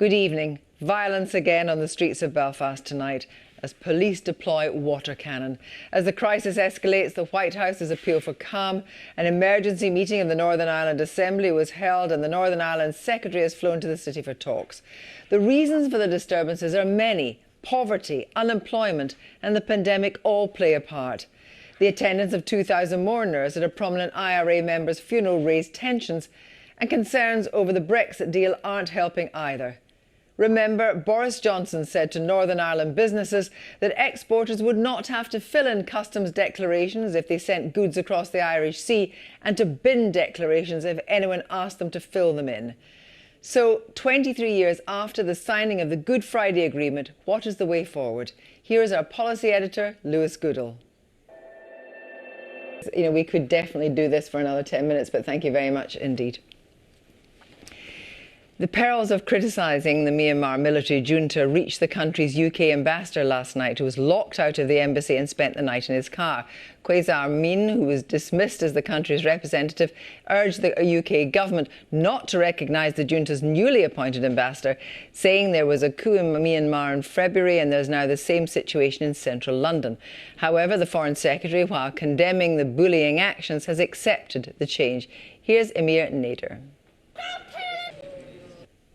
Good evening. Violence again on the streets of Belfast tonight as police deploy water cannon. As the crisis escalates, the White House's appeal for calm. An emergency meeting of the Northern Ireland Assembly was held and the Northern Ireland Secretary has flown to the city for talks. The reasons for the disturbances are many. Poverty, unemployment and the pandemic all play a part. The attendance of 2,000 mourners at a prominent IRA member's funeral raised tensions, and concerns over the Brexit deal aren't helping either. Remember, Boris Johnson said to Northern Ireland businesses that exporters would not have to fill in customs declarations if they sent goods across the Irish Sea, and to bin declarations if anyone asked them to fill them in. So, 23 years after the signing of the Good Friday Agreement, what is the way forward? Here is our policy editor, Lewis Goodall. We could definitely do this for another 10 minutes, but thank you very much indeed. The perils of criticising the Myanmar military junta reached the country's UK ambassador last night, who was locked out of the embassy and spent the night in his car. Quasar Min, who was dismissed as the country's representative, urged the UK government not to recognise the junta's newly appointed ambassador, saying there was a coup in Myanmar in February and there's now the same situation in central London. However, the Foreign Secretary, while condemning the bullying actions, has accepted the change. Here's Emir Nader.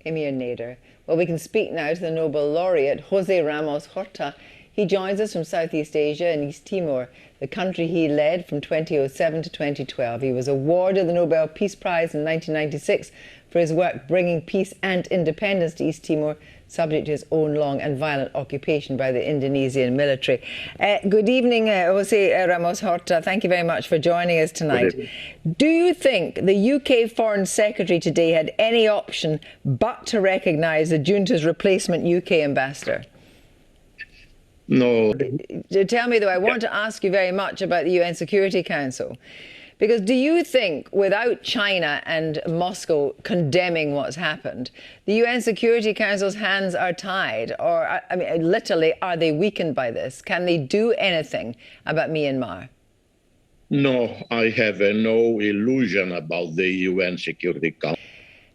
Emir Nader. Well, we can speak now to the Nobel laureate, José Ramos Horta. He joins us from Southeast Asia and East Timor, the country he led from 2007 to 2012. He was awarded the Nobel Peace Prize in 1996 for his work bringing peace and independence to East Timor, subject to his own long and violent occupation by the Indonesian military. Good evening, José Ramos Horta. Thank you very much for joining us tonight. Do you think the UK Foreign Secretary today had any option but to recognise the junta's replacement UK ambassador? No. Tell me, though, I want to ask you very much about the UN Security Council. Because do you think, without China and Moscow condemning what's happened, the UN Security Council's hands are tied? Or, I mean, literally, are they weakened by this? Can they do anything about Myanmar? No, I have no illusion about the UN Security Council.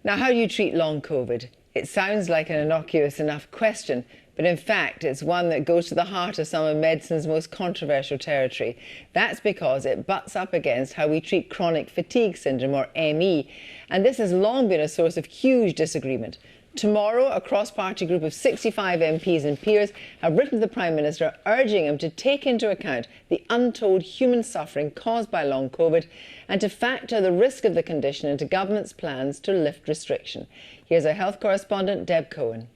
Now, how do you treat long COVID? It sounds like an innocuous enough question, but in fact, it's one that goes to the heart of some of medicine's most controversial territory. That's because it butts up against how we treat chronic fatigue syndrome, or ME, and this has long been a source of huge disagreement. Tomorrow, a cross-party group of 65 MPs and peers have written to the Prime Minister urging him to take into account the untold human suffering caused by long COVID and to factor the risk of the condition into government's plans to lift restriction. Here's our health correspondent, Deb Cohen.